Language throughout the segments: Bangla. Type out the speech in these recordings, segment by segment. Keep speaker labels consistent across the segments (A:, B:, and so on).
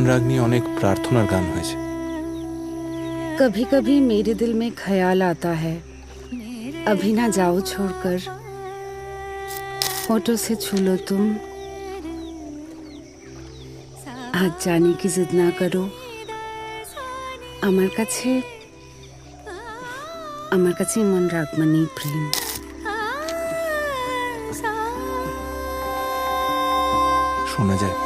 A: অনুরাগ নিয়ে অনেক প্রার্থনার গান হয়েছে।
B: कभी कभी मेरे दिल में ख्याल आता है, अभी ना जाओ छोड़कर, होठों से छू लो तुम, आज जाने की जिद ना करो। আমার কাছে এমন রাগ মানেই প্রেম।
A: শোনা যায়।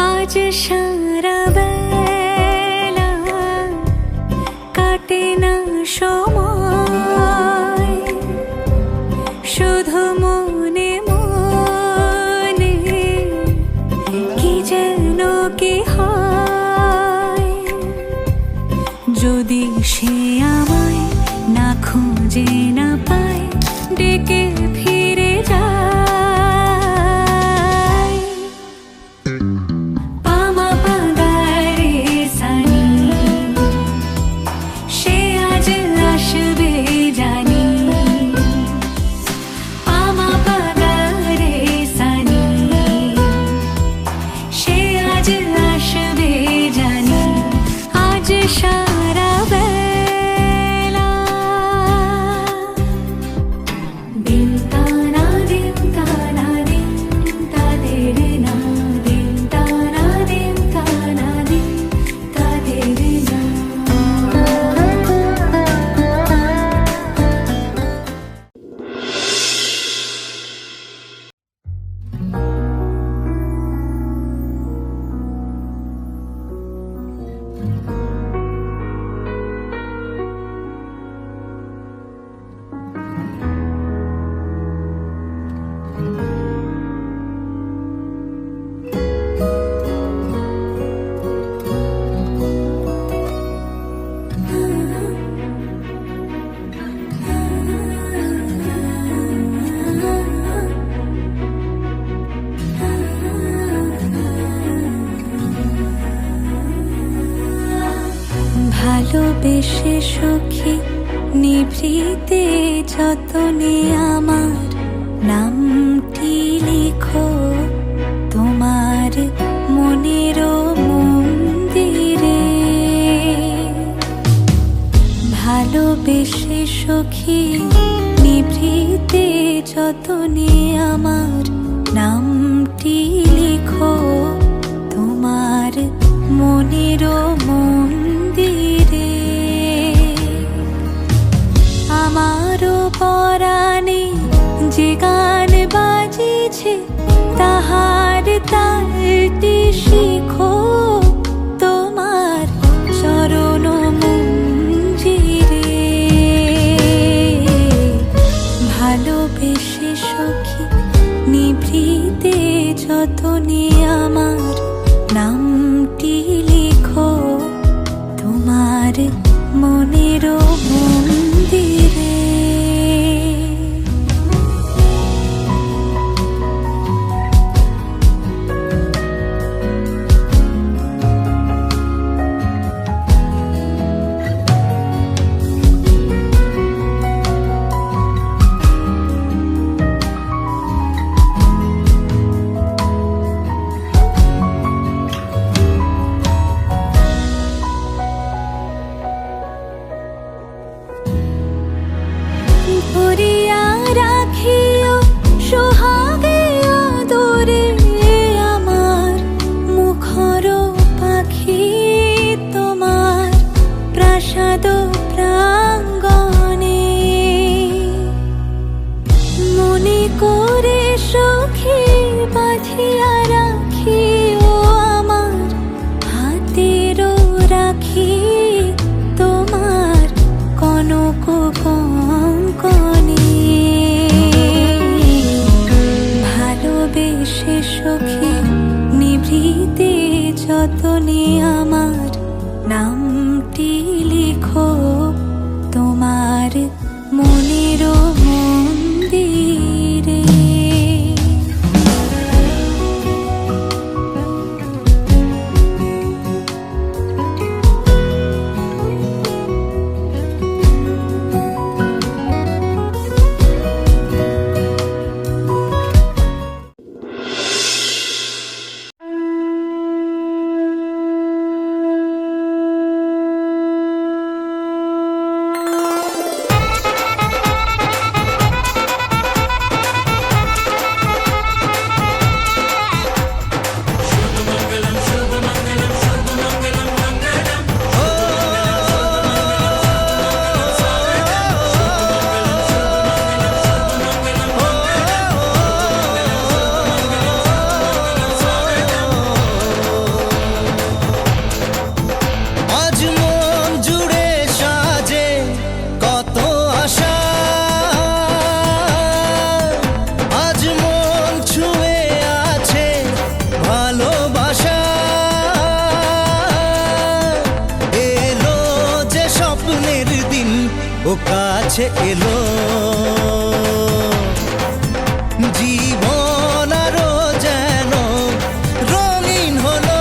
C: আজ সারা বেলা কাটে না সময়, শুধু মনে মনে কি যেন কি হয়। যদি সে আমায় না খুঁজে না পায়, ডেকে ফিরে যায়। ভালোবেসে সখী নিভৃতে যতনে আমার নামটি লিখো তোমার মনের মন্দিরে। ভালোবেসে সখী নিভৃতে যতনে আমার নামটি লিখো তোমার মনের মন্দিরে। আমারও পরাণে যে গান বাজিছে তাহার তালটি শিখো তোমার চরণ মঞ্জিরে। ভালোবেসে সখী নিভৃতে যতনে আমার নামটি লিখো তোমার মনের মন্দিরে। ভরিয়া রাখিও সোহাগে আদরে আমার মুখর পাখি তোমার প্রাসাদ প্রাঙ্গণে। মনে করে সখী বাঁধিয়া রাখিও আমার হাতেরও রাখি তোমার কনক কঙ্কণে। ভালোবেসে সখী নিভৃতে যতনে আমার নামটি লিখো তোমার মনের মন্দিরে।
D: কাছে এলো জীবন আরো যেন রঙিন হলো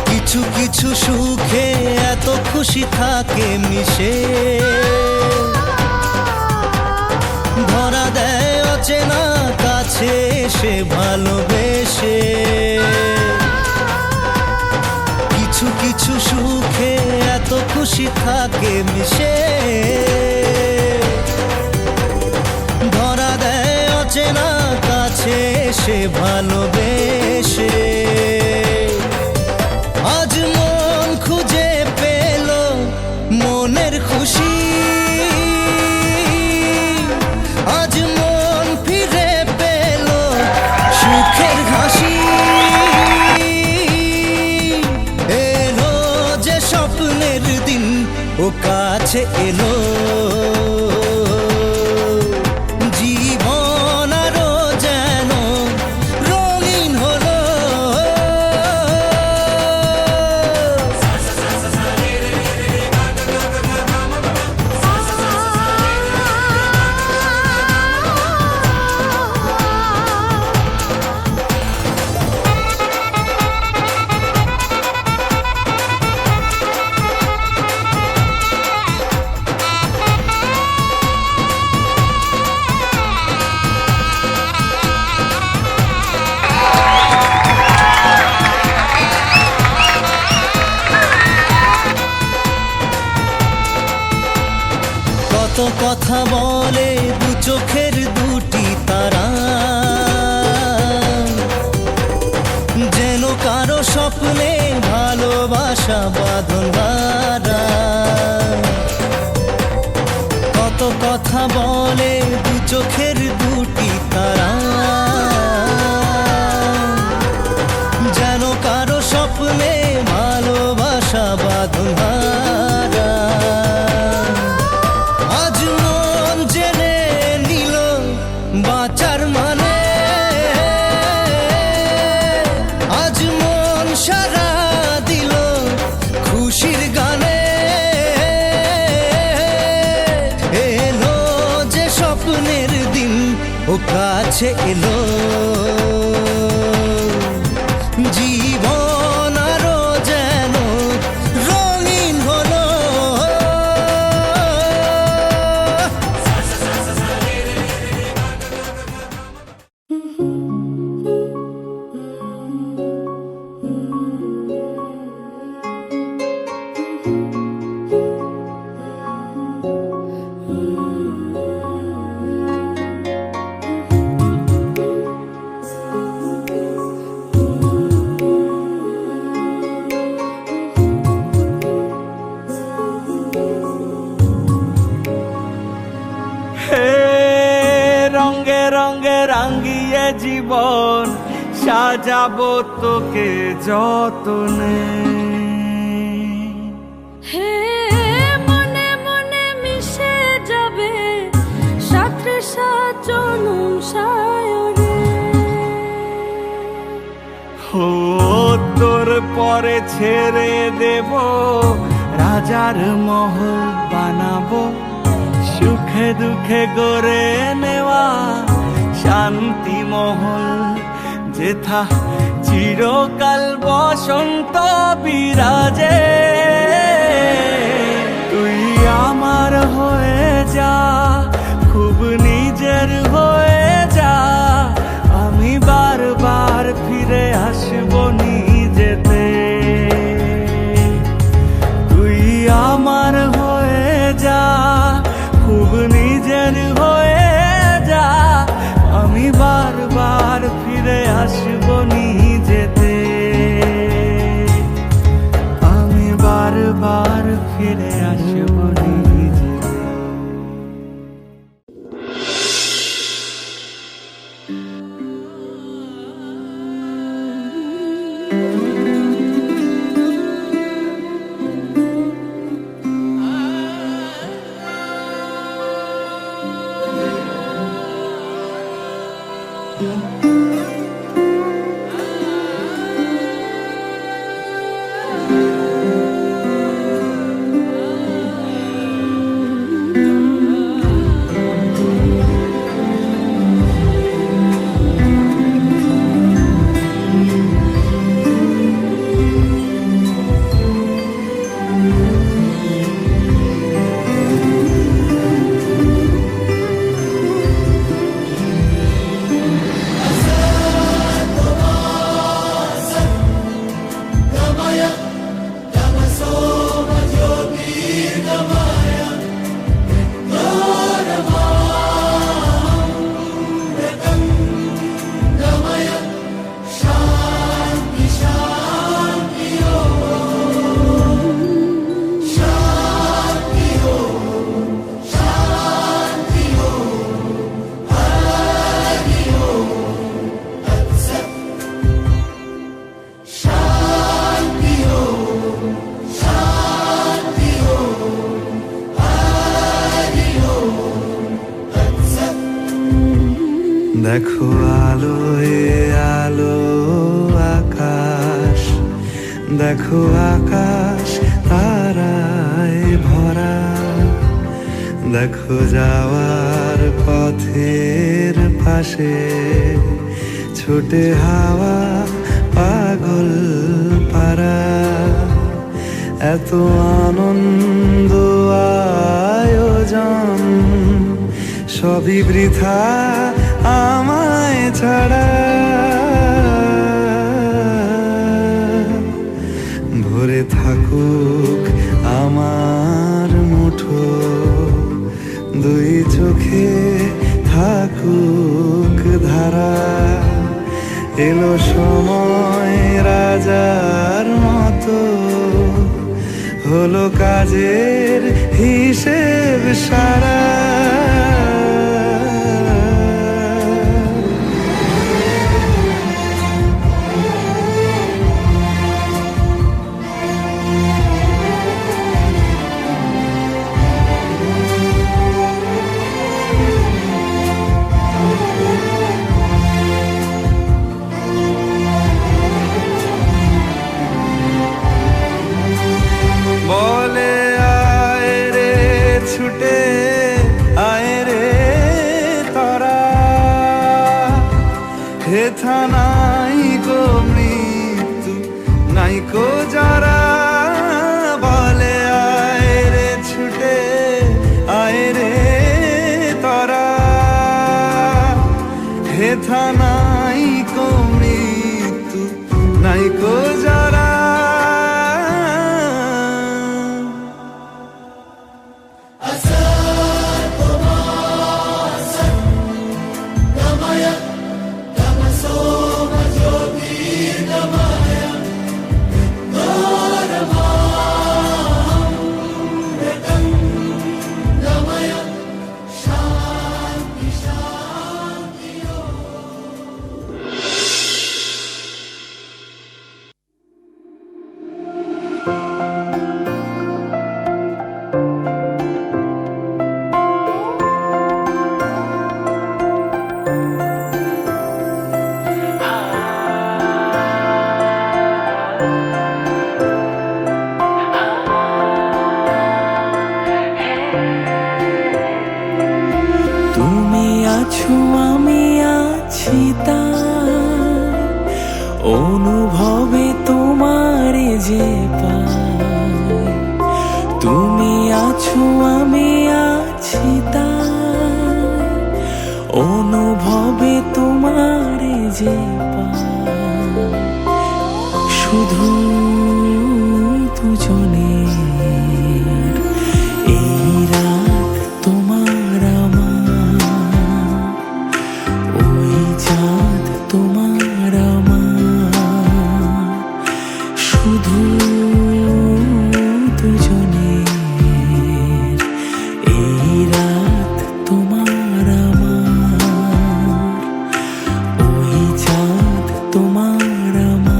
D: কিছু কিছু সুখে এত খুশি থাকে মিশে ধরা দেয় অচেনা কাছে সে ভালোবেসে কিছু কিছু সুখে এত খুশি থাকে মিশে ধরা দেয় অচেনা কাছে সে ভালোবেসে আজ মন খুঁজে পেল মনের খুশি আজ মন ফিরে পেল সুখের হাসি এলো যে স্বপ্নের দিন ও কাছে এলো জীবন আরো যেন রঙিন হলো কত কথা বলে দু চোখের দুটি তারা যেন কারো স্বপ্নে ভালোবাসা বাঁধন হারা কত কথা বলে দু চোখের দুটি তারা যেন কারো স্বপ্নে ভালোবাসা বাঁধন হারা আজ মন জেনে নিল বাঁচার মানে আজ মন সারা দিল খুশির গানে এলো যে স্বপ্নের দিন ও কাছে এলো জীবন আরো যেন রঙিন হলো
E: হে রঙে রঙে রাঙিয়ে জীবন সাজাবো তোকে যতনে
C: হে মনে মনে মিশে যাবে সাথে সাজনুম সায়রে
E: ও তোর পরে ছেড়ে দেব রাজার মহল বানাবো সুখে দুঃখে গড়ে নেওয়া শান্তি মহল যেথা চিরকাল বসন্ত বিরাজে তুই আমার হয়ে যা খুব নিজের হয়ে যা আমি বারবার ফিরে আসবো নিজেতে তুই আমার হয়ে যা খুব নিজের হয়ে যা আমি বারবার ফিরে আসবো নিজেতে আমি বারবার ফিরে আসবো নিজেতে দেখো আলোয় আলো আকাশ, দেখো আকাশ তারায় ভরা, দেখো যাওয়ার পথের পাশে ছোটে হাওয়া পাগল পারা। এত আনন্দ আয়োজন সবই বৃথা আমায় ছাড়া। ভরে থাকুক আমার মুঠো, দুই চোখে থাকুক ধারা। এলো সময় রাজার মতো, হলো কাজের হিসেব সারা। বলে আয় রে ছুটে আয় রে তারা, হেথা নাই গো মৃত্যু নাই কো যারা। বলে আয় রে ছুটে আয় রে তারা, হেথা নাই কো মৃত্যু নাই কো যারা।
F: তুমি আছো আমি আছি তাই, অনুভবে তোমারে যে পাই। তুমি আছো আমি আছি তাই, অনুভবে তোমারে যে পাই। শুধু দুজনের এই রাত তোমার আমার, ওই চাঁদ তোমার আমার। শুধু দুজনের এই রাত তোমার আমার, ওই চাঁদ তোমার আমার।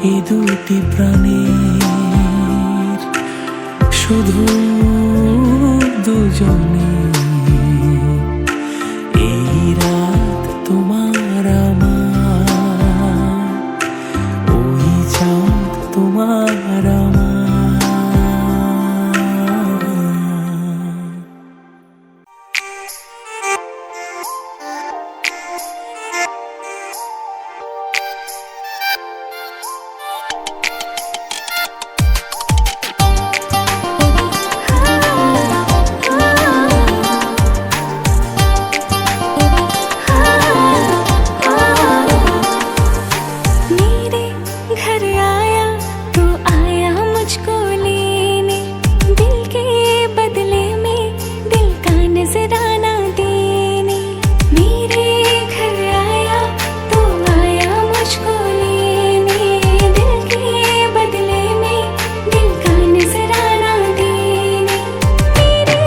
F: এই দুটি প্রাণের শুধু দুজনে। এই রাত তোমার আমার, ওই চাঁদ তোমার আমার।
C: मेरे घर आया तो आया मुझको लेने, दिल के बदले में दिल का नजराना देने। मेरे घर आया तो आया मुझको लेने, दिल के बदले में दिल का नजराना देने। मेरे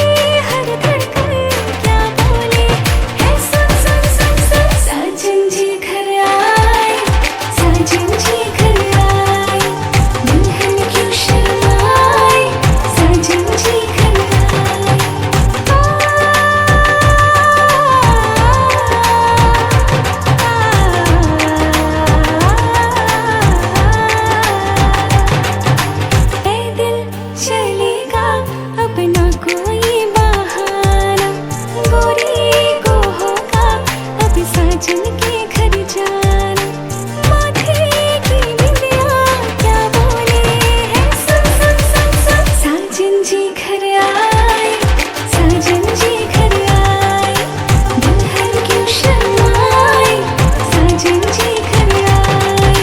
C: हर धड़कन क्या बोले है, सुन सुन सुन सुन। साजन जी घर आए, साजन जी घर आए, दुल्हन क्यों शर्माए, साजन जी घर आए। ऐ दिल चलेगा अब ना कोई बहाना, गोरी को होगा अब साजन के घर जाना। माथे की बिंदिया क्या बोले है, सुन सुन सुन सुन। साजन जी घर आए, साजन जी घर आए, दुल्हन क्यों शर्माए, साजन जी घर आए।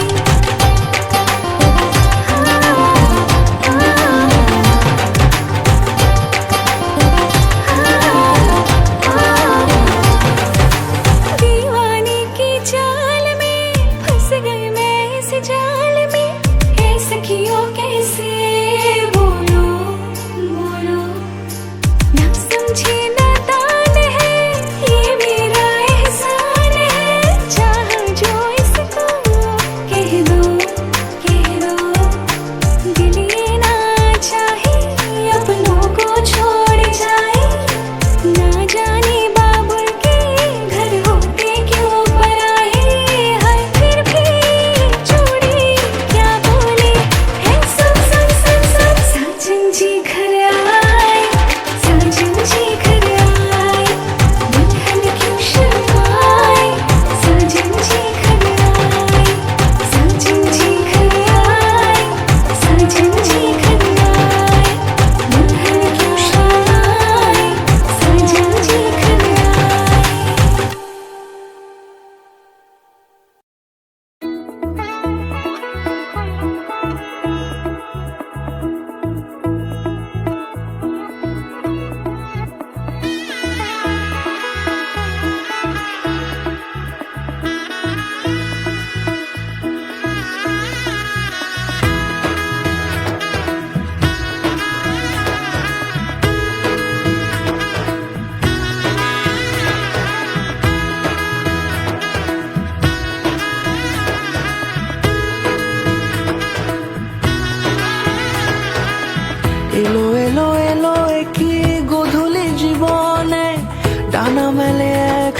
C: दीवाने की चाल में फंस गई मैं, इस जाल में है सखियों कैसे बोलो बोलो। ना समझे नादान है ये मेरा एहसान है, चाह जो इसको कह दो कह दो। दिल ये ना चाहे अपनों को छोड़ जाए, ना जाने बाबुल के घर होते क्यों पराए। हर फिर भी चूड़ी क्या बोले है, सुन सुन सुन सुन। साजन जी घर आए, साजन जी घर आए, दुल्हन क्यों शर्माए, साजन जी घर आए। साजन जी घर आए, साजन जी घर आए, दुल्हन क्यों शर्माए, साजन जी घर आए।
F: এলো এলো এলো একই গধূলি জীবনে, ডানা মেলে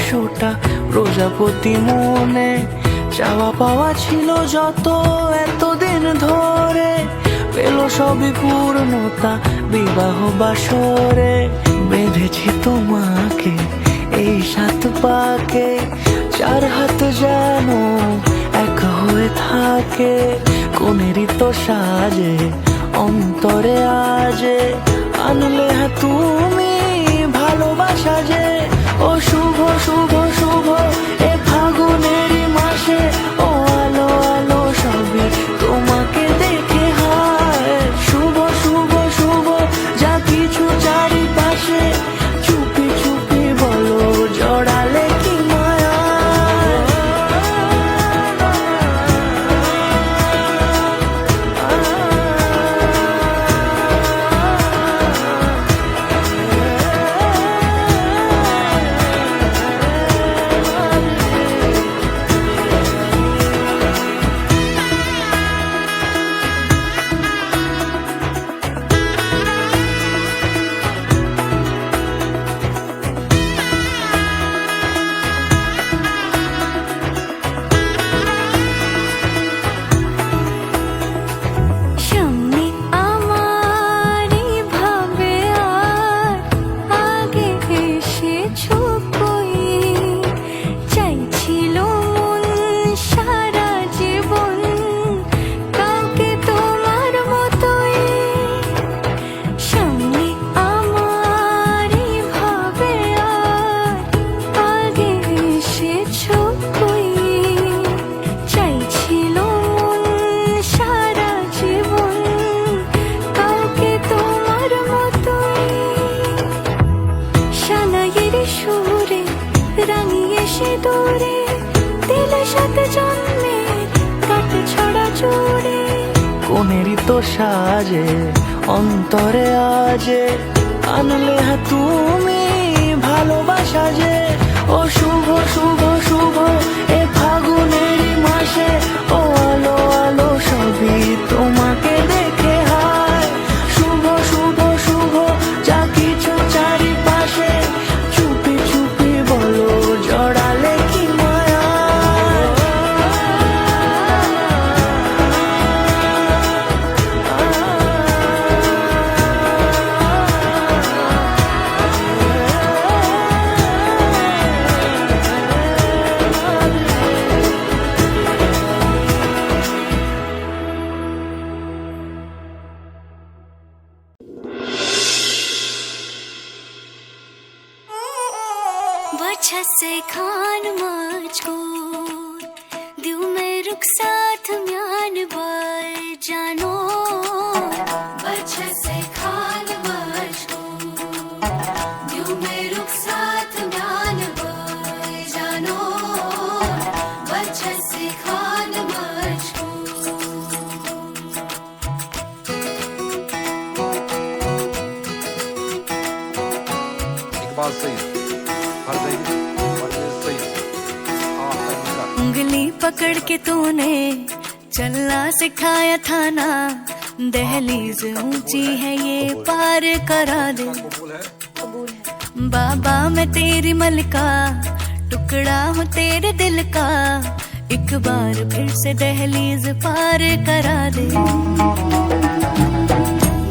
F: 100টা প্রজাপতি মনে। চাওয়া পাওয়া ছিল যত এতদিন ধরে, পেল সবই পূর্ণতা বিবাহ বাসরে। বেঁধেছি তোমাকে এই 7 পাকে, 4 হাত যেন এক হয়ে থাকে। কোনেরই তো সাজে অন্তরে আজে, আনলে হ্যাঁ তুমি ভালোবাসা যে। ও শুভ শুভ শুভ এ ফাগুনেরই মাসে, ও আলো আলো সবই তোমাকে দেখে হায়। শুভ শুভ শুভ যা কিছু চারিপাশে, চুপি চুপি বলো জড়ালে কি মায়া। কত সাজে অন্তরে আজে আনলে হ্যাঁ তুমি ভালোবাসা যে ও শুভ শুভ শুভ এ ফাগুনেরই মাসে ও আলো আলো সবই তোমাকে দেখে হায় শুভ শুভ শুভ যা কিছু চারিপাশে চুপি চুপি বলো জড়ালে কি মায়া
C: वजह से खान मजकूर दिल में रुक साथ म्यान बार जानो वजह से खान मजकूर दिल में रुक साथ म्यान बार जानो वजह से खान मजकूर
G: इकबाल सही हर सही सही
C: उंगली पकड़ के तूने चलना सिखाया था ना दहलीज ऊंची है ये पार करा दे बाबा मैं तेरी मलका टुकड़ा हूँ तेरे दिल का एक बार फिर से दहलीज पार करा दे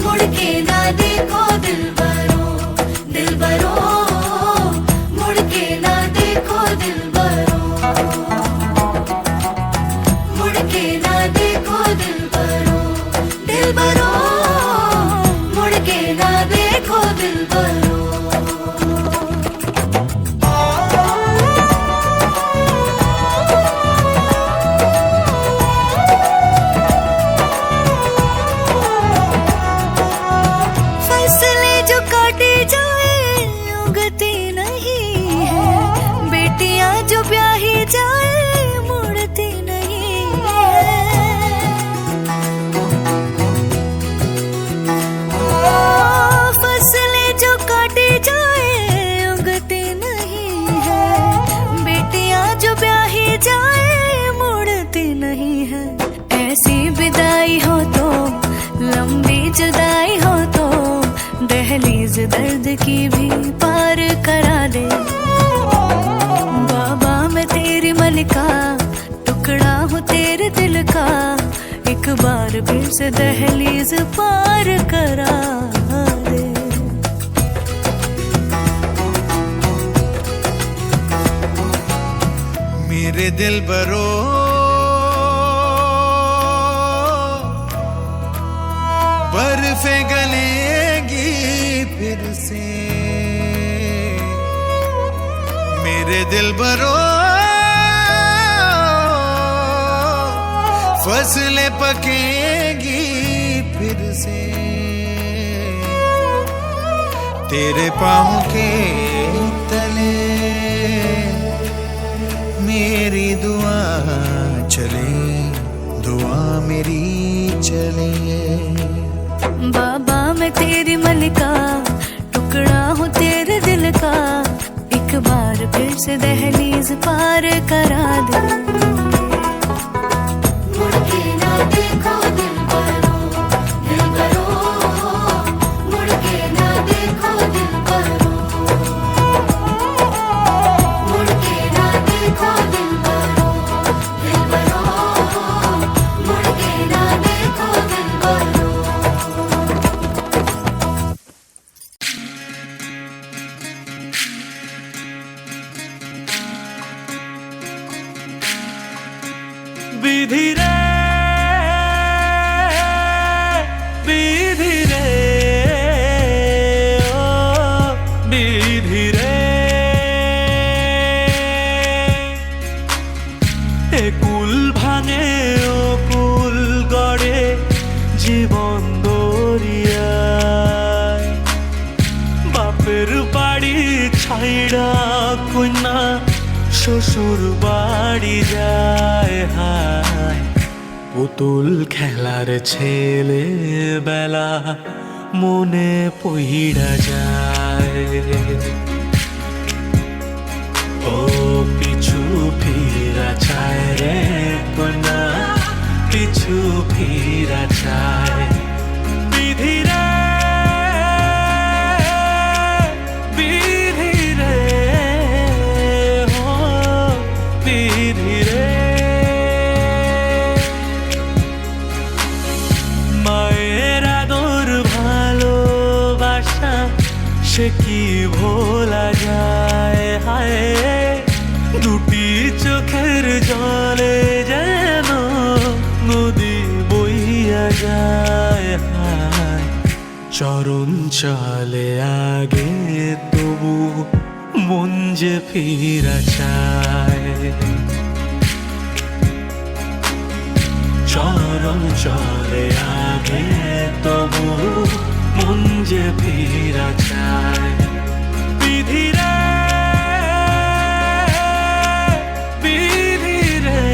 C: मुड़ के ना देखो दिल बरो मुड़ के ना देखो दिल बरो मुड़ के ना देखो दिल बरो मुड़ के ना देखो दिल बरो फसलें जो काटे जाए उगती नहीं है बेटियां जो ब्याही जाए मुड़ती नहीं है फसलें जो काटे जाए उगती नहीं है बेटियां जो ब्याही जाए मुड़ती नहीं है ऐसी विदाई हो तो लंबी जुदाई हो तो दहलीज दर्द की भी पार करा दे बाबा मैं तेरी मलिका टुकड़ा हूँ तेरे दिल का एक बार फिर से दहलीज पार करा दे
E: मेरे दिल बरो बर्फे गलेगी फिर से मेरे दिल बरो फसलें पकेगी फिर से तेरे पाँव के तले मेरी दुआ चले दुआ मेरी चले
C: बाबा मैं तेरी मलिका टुकड़ा हूँ तेरे दिल का एक बार फिर से दहलीज पार करा दे मुड़ के ना देखो दिल बरो मुड़ के ना देखो दिल बरो मुड़ के ना देखो दिल बरो मुड़ के ना देखो दिल बरो
F: विधि रे विधि रे ओ विधि रे এ কুল ভাঙে ও কুল গড়ে জীবন দরিয়ায় বাপের বাড়ি ছাইড়া কন্যা শ্বশুর বাড়ি যায় হায় পুতুল খেলার ছেলে বেলা মনে পইড়া যায়। ও পিছু ফিরা চায় রে কোনা, পিছু ফিরা চায়। বিধি রে বিধি রে ও বিধি রে, মায়ের আদর ভালোবাসা সে কি ভোলা যায়। হায় দুটি চোখের জলে যেন নদী বইয়া যায়। হায় চরণ চলে আগে তবু মন যে ফিরা চায়। চরণ চলে আগে তবু মন যে ফিরা চায়। বিধি রে বিধি রে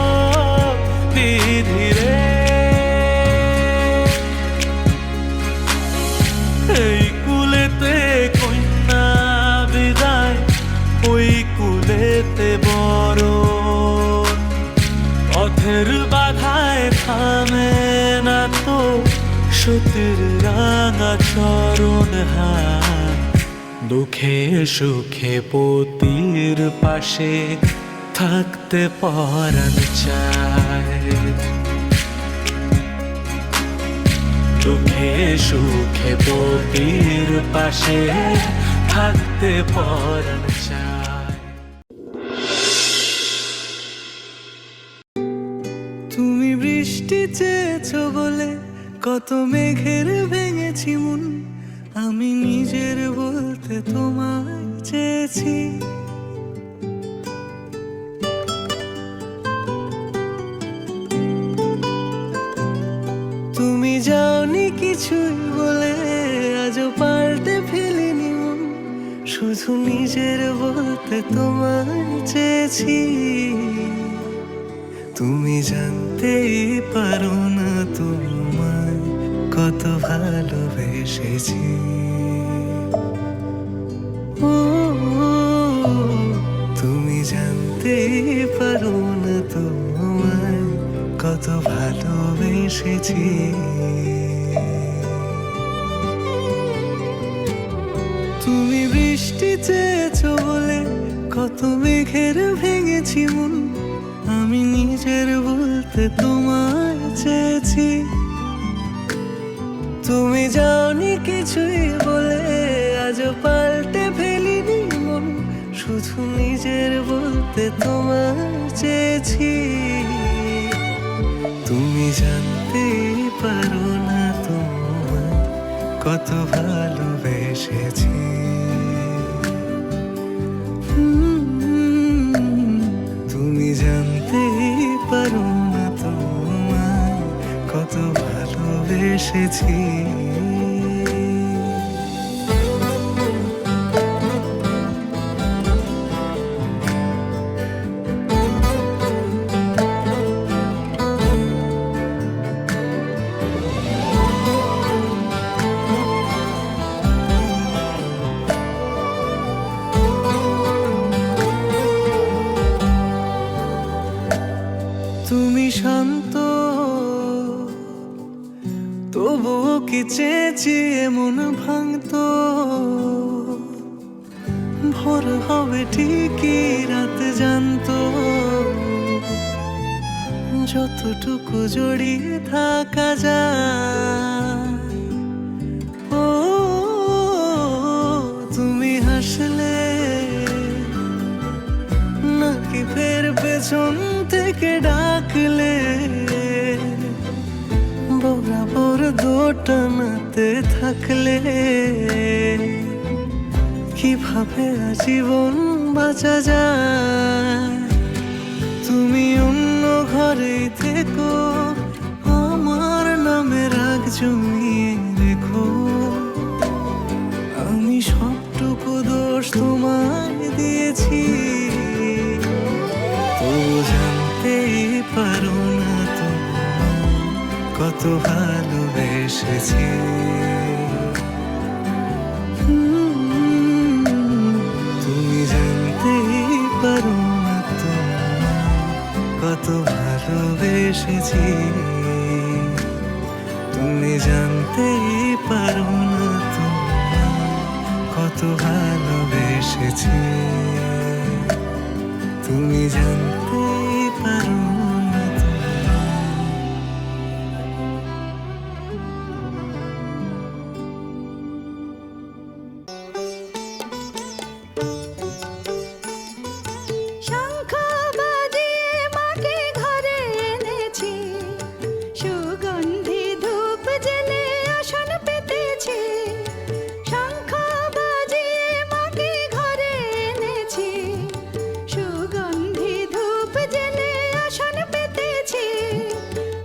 F: ও বিধি রে, এই কুলেতে কন্যা বিদায়, ওই কুলেতে বড় পথের বাধায় থামে না তো সতীর রাঙা চরণ। হায় দুঃখে সুখে পতির পাশে থাকতে পরাণ চায়। দুঃখে সুখে পতির পাশে থাকতে পরাণ চায়।
D: তুমি বৃষ্টি চেয়েছো বলে কত মেঘের ভেঙেছি মন, আমি নিজের বলতে তোমায় চেয়েছি। তুমি যাওনি কিছুই বলে আজও পাল্টে ফেলিনি মন, শুধু নিজের বলতে তোমায় চেয়েছি। তুমি জানতেই পারো না তোমায় কত ভালোবেসেছি। ও তুমি জানতেই পারো না তোমায় কত ভালোবেসেছি। তুমি বৃষ্টি চেয়েছো বলে কত মেঘের ভেঙেছি মন, আমি নিজের বলতে তোমায় চেয়েছি। তুমি যাওনি কিছুই বলে আজও পাল্টে ফেলিনি মন, শুধু নিজের বলতে তোমায় চেয়েছি। তুমি জানতেই পারো না তোমায় কত ভালোবেসেছি। তুমি জানতেই পারো না তোমায় কত ভালোবেসেছি। তুমি শান্ত তবুও কি চেয়েছি এমন ভাঙতো, ভোর হবে ঠিকই রাত জানতো, যতটুকু জড়িয়ে থাকা যায়। ও তুমি হাসলে নাকি ফের পেছন থেকে ডাকলে, বরাবর দোটানাতে থাকলে কিভাবে আজীবন বাঁচা যায়। তুমি অন্য ঘরে থেকো, আমার নামে রাগ জমিয়ে রেখো, আমি সবটুকু দোষ তোমায় দিয়েছি। তো জানতেই পার
F: কত ভালোবেসেছি। তুমি জানতেই পারো না কত ভালোবেসেছি। তুমি জানতেই পারো না কত ভালোবেসেছি। তুমি জানতেই পারো না।
C: শঙ্খ বাজিয়ে মাকে ঘরে এনেছি, সুগন্ধি ধূপ জেলে আসন পেতেছি। শঙ্খ বাজিয়ে মাকে ঘরে এনেছি, সুগন্ধি ধূপ জেলে আসন পেতেছি।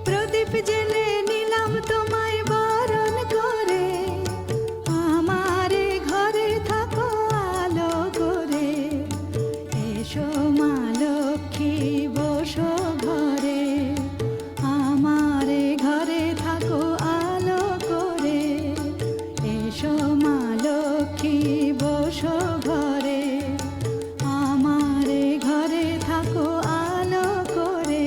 C: প্রদীপ জেলে নিলাম তোমায় বরণ করে, আমারে ঘরে থাকো আলো করে। এসো মা লক্ষ্মী বসো ঘরে, আমারে ঘরে থাকো আলো করে। এসো মা লক্ষ্মী বসো ঘরে, আমারে ঘরে থাকো আলো করে।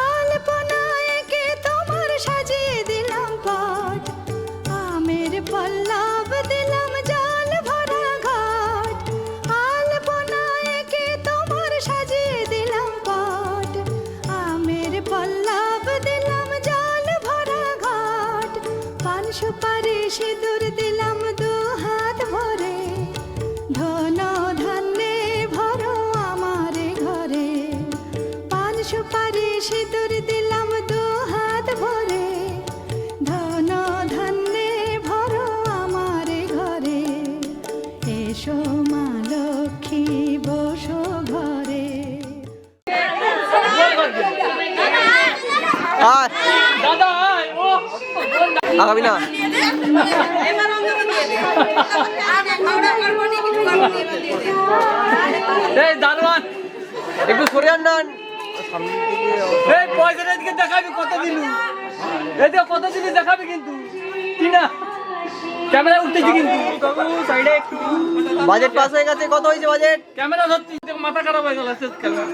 C: আলপনায় কে তোমার সাজিয়ে দিলাম পট, আমের পল্লব দিলাম জল ভরা ঘট। আলপনায় কে তোমার সাজিয়ে দিলাম পট, আমের পল্লব দিলাম জল ভরা ঘট। পান সুপারি সিঁদুর দিলাম দু হাত ভরে, ধন ধান্যে ভরো আমারে ঘরে। পান সুপারি সিঁদুর দিলাম দু হাত ভরে, ধন ধান্যে ভরো আমারে ঘরে। এসো মা লক্ষ্মী বসো ঘরে।
H: আগামী না এই দারোয়ান একটু সরে আন। এই পয়সাটা দিকে দেখাবি কত দিলু, এই তো কত দিলু দেখাবি কিন্তু কি না ক্যামেরা উঠতেছি কিন্তু সাইডে একটু বাজেট পাস হয়ে গেছে। কত হয়েছে বাজেট? ক্যামেরা ধরছি মাথা খারাপ হয়ে গেল শেষ ক্যামেরা।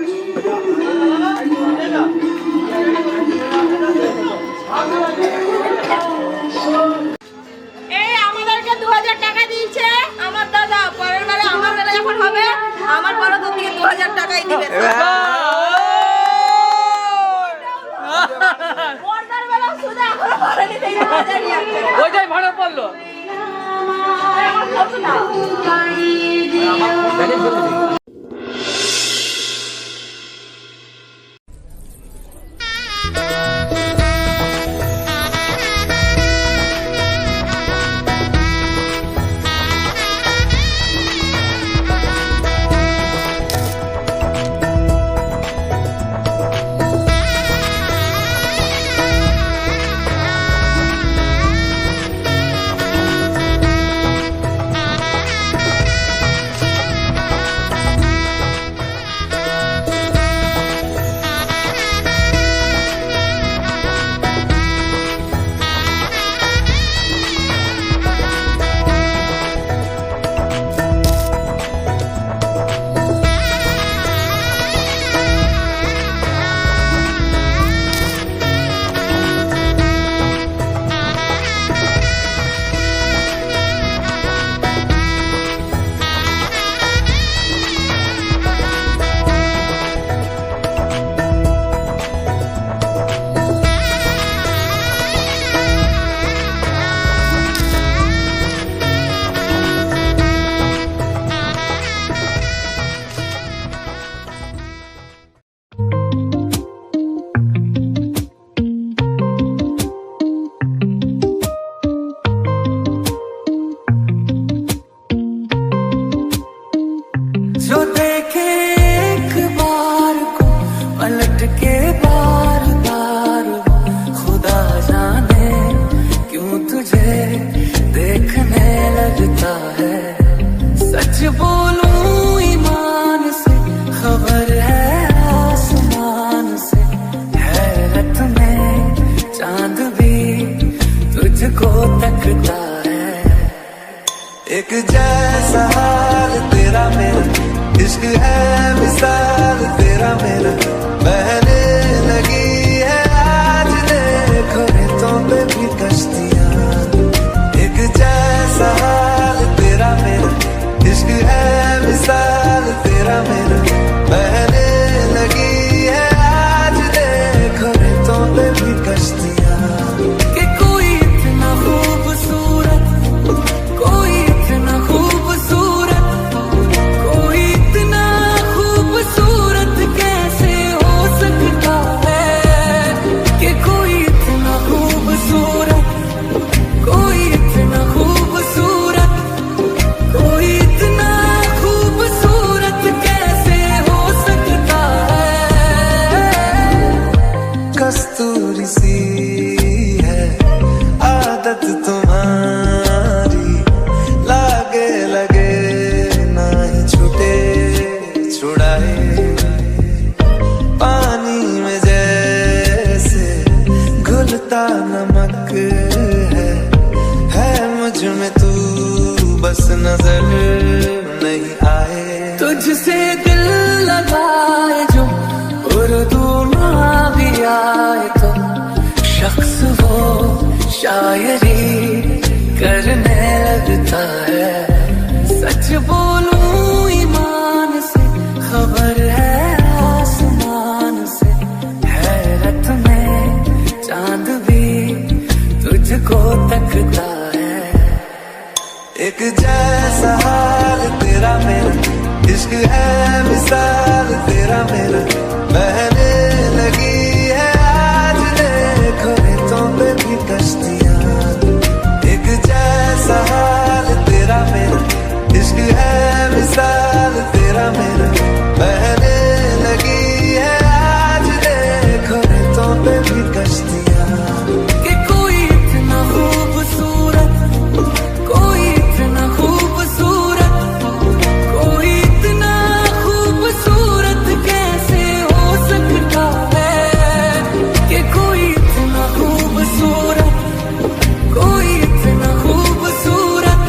I: এই আমাদেরকে 2000 টাকা দিয়েছে আমার দাদা, পরের বেলা আমার বেলা যখন হবে আমার বড় তো থেকে 2000 টাকাই দিবে। পরের বেলা শুধু এখন পরেনি থেকে 2000ই আছে।
H: ওইটাই ভাড়া পড়লো।
F: इश्क है मिसाल तेरा मेरा बहने लगी है आज देखो रेतों पे भी कश्तियां एक जैसा हाल तेरा मेरा इश्क है मिसाल तेरा मेरा बहने लगी है आज देखो रेतों पे भी कश्तियां कि कोई इतना खूबसूरत कोई इतना खूबसूरत कोई इतना खूबसूरत कैसे हो सकता है कि कोई इतना खूबसूरत कोई इतना खूबसूरत कोई इतना खूबसूरत कैसे हो सकता है कस्तूरी सी है आदत तुम्हारी लागे लगे ना ही छूटे छुड़ाए पानी में जैसे घुलता नमक है मुझ में तू बस नजर नहीं आए तुझसे दिल लगाए जो और दूना भी आए तो शख्स वो शायरी करने लगता है सच बोलूं ईमान से खबर है आसमान से हैरत में चांद भी तुझको तकता है एक जैसा हाल तेरा मेरा इश्क है मिसाल तेरा मेरा बहने लगी है आज देखो रेतों पे भी कश्तियां एक जैसा हाल तेरा मेरा इश्क है मिसाल तेरा मेरा बहने लगी है आज देखो रेतों पे भी कश्तियां कि कोई इतना खूबसूरत कोई इतना खूबसूरत कोई इतना खूबसूरत कैसे हो सकता है कि कोई इतना खूबसूरत कोई इतना खूबसूरत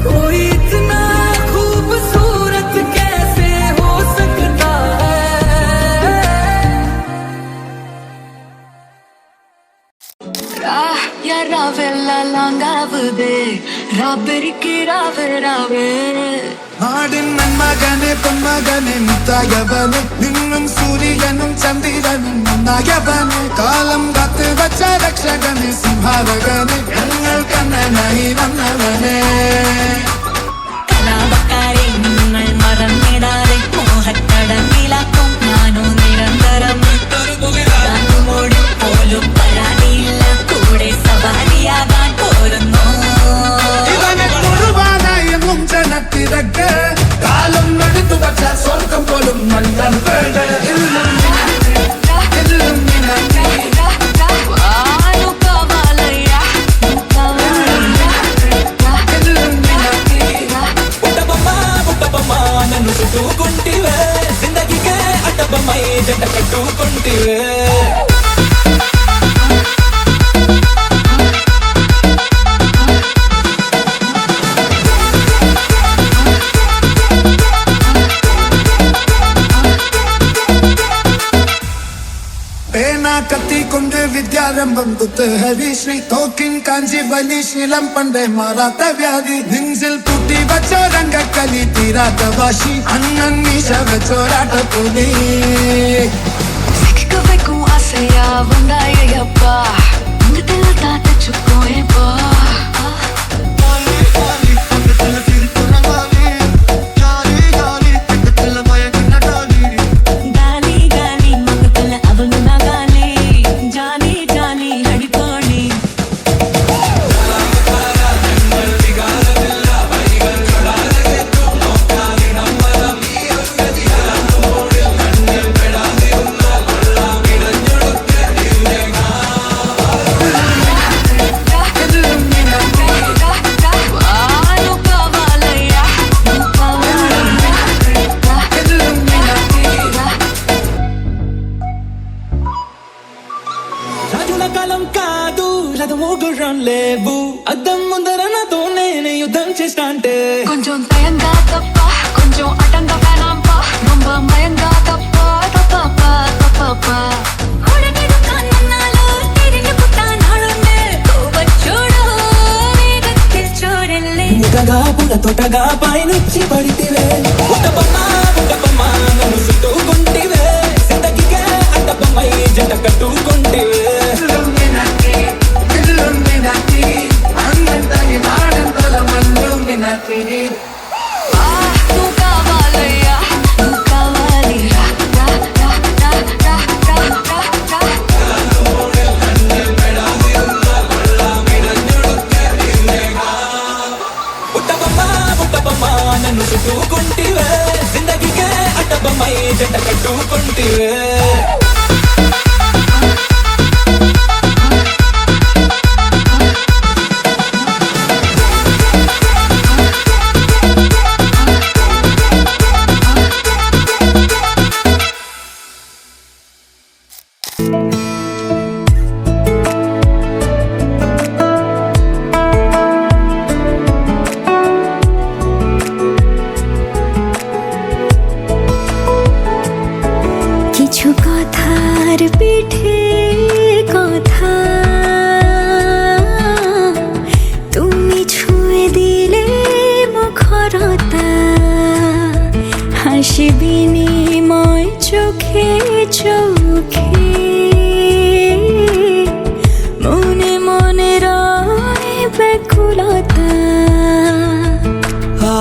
F: कोई इतना खूबसूरत कैसे हो सकता है
C: Ya ravella langavde rabberiki rave
F: നാടിൻ നന്മകനെ പൊന്മകനെ മുത്തായവനെ നിന്നും സൂര്യനും ചന്ദ്രനും ഒന്നായവനെ കാലം കാത്ത് വച്ച രക്ഷകനെ സിംഹാവകനെ ഞങ്ങൾ കണ്ണനായി വന്നവനെ
C: കലാപക്കാരെ നിങ്ങൾ മറന്നിടാതെ മോഹക്കടങ്ങിലാക്കും ഞാനോ നിരന്തരം കാറ്റുമോടി പോലും പരാതിയില്ല കൂടെ സവാരിയാകാൻ പോരുന്നു
F: ഇവനെ കുർബാനായെന്നും ജനത്തിരക്ക് കാലം എടുത്തു വച്ച സ്വർഗം പോലും നൽകാൻ വേണ്ട
C: నన్ను చుట్టుకుంటివే జిందగీకే అడ్డబొమ్మై జంట కట్టుకుంటివే
F: കത്തി കൊണ്ട് വിദ്യാരംഭം കുത്തുഹരി ശ്രീ തോക്കിൻ കാഞ്ചി വലി ശീലം പണ്ടേ മാറാത്ത വ്യാധി നെഞ്ചിൽ പൂട്ടി വച്ചോ രംഗക്കലി തീരാത്ത വാശി അണ്ണൻ മീശ വെച്ചോരാട്ട പുലി
C: ಸಿಕ್ಕಬೇಕು ಆಸೆಯ ಒಂದಾಯಪ್ಪ ಮುಂದೆಲ್ಲ ತಾತಚ್ಚುಕೋಯಪ್ಪ ಗಾಲಿ ಗಾಲಿ ಮಗದಲ್ಲ ಅವನು ನಗಾಲಿ ಜಾನಿ ಜಾನಿ ಹಡಿಕೋಣಿ
F: కాలం కాదు రథమోగురం లేవు అద్దం ముందర నాతో నేను యుద్ధం చేస్తా అంటే
C: కొంచెం తయంగా తప్ప కొంచెం అటంగా
D: పై నుంచి పడితివే ఉట్టబొమ్మ నన్ను చుట్టుకుంటివే జిందగీకే అడ్డబొమ్మై జంట కట్టుకుంటివే
C: నువ్వు కావాలయ్యా నువ్వు కావాలి రా రా రా రా రా రా రా రా
D: ఉట్టబొమ్మ నన్ను చుట్టుకుంటివే జిందగీకే అడ్డబొమ్మై జంట కట్టుకుంటివే
C: কিছু কথার পিঠে কথা তুমি ছুঁয়ে দিলে মুখরতা হাসি বিনিময় চোখে চোখে মনে মনে রয় ব্যাকুলতা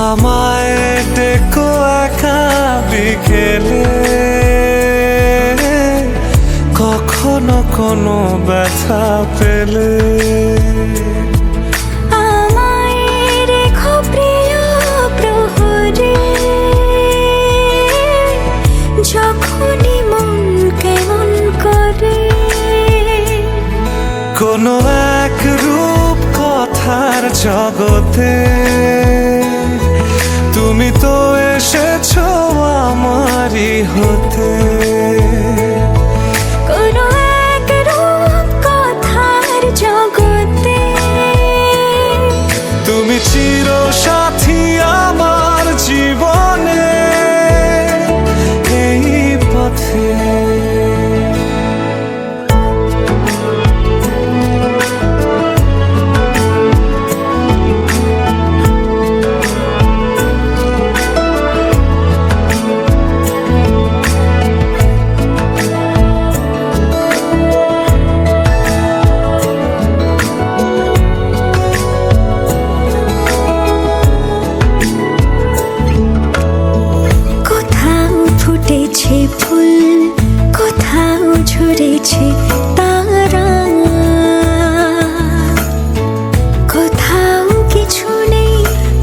E: আমায় ডেকো একা বিকেলে কখনো কোনো ব্যথা পেলে
C: আমায় রেখো প্রিয় প্রহরে যখনই মন কেমন করে
E: কোনো এক রূপ কথার জগতে তুমি তো এসেছো আমারই হতে
C: কোনো এক রূপ কথার জগতে
E: তুমি চির সাথী আমার জীবনে এই পথে
C: কোথাও ফুটেছে ফুল কোথাও ঝরেছে তারা কোথাও কিছু নেই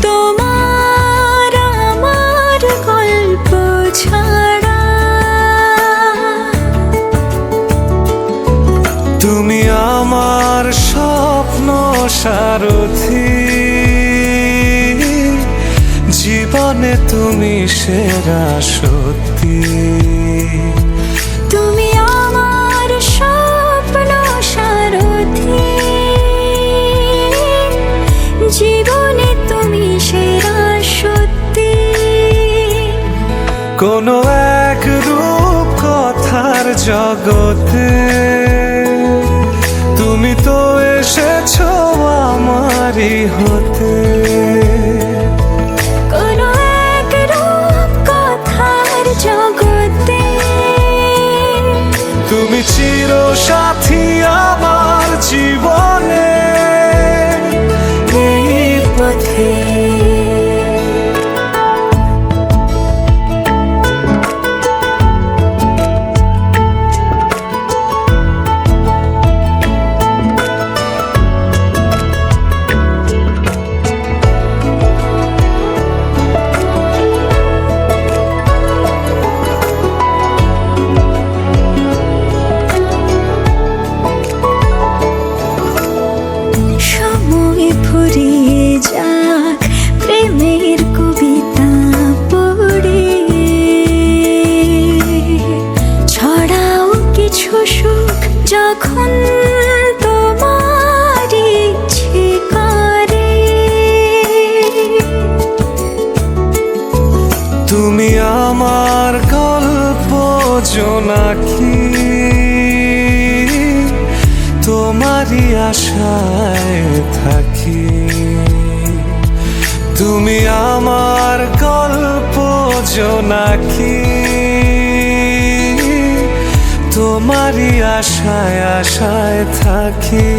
C: তোমার আমার গল্প ছাড়া
E: তুমি আমার স্বপ্ন সারথি জীবনে তুমি সেরা সত্যি
C: তুমি আমার স্বপ্ন সারথি জীবনে তুমি সেরা সত্যি
E: কোনো এক রূপ কথার জগতে তুমি তো এসেছো আমারই হতে
C: কোনো এক রূপ কথার জগতে
E: তুমি চির সাথী আমার জীবনে
C: এই পথে সময় ফুরিয়ে যাক প্রেমের কবিতা পড়ে ছড়াও কিছু সুখ যখন তোমার ইচ্ছে করে
E: তুমি আমার গল্প জোনাকি তোমারই আশায় থাকি তুমি আমার গল্প জোনাকি, তোমারই আশায় আশায় থাকি।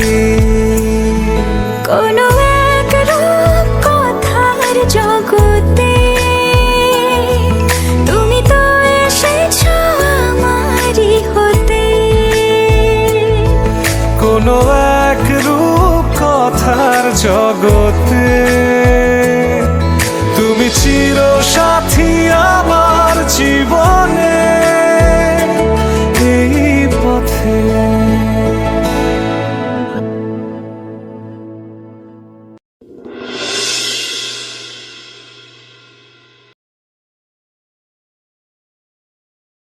C: কোনো এক রূপ কথার জগতে তুমি তো এসেছো আমারই হতে।
E: কোনো এক রূপ কথার জগতে তুমি চির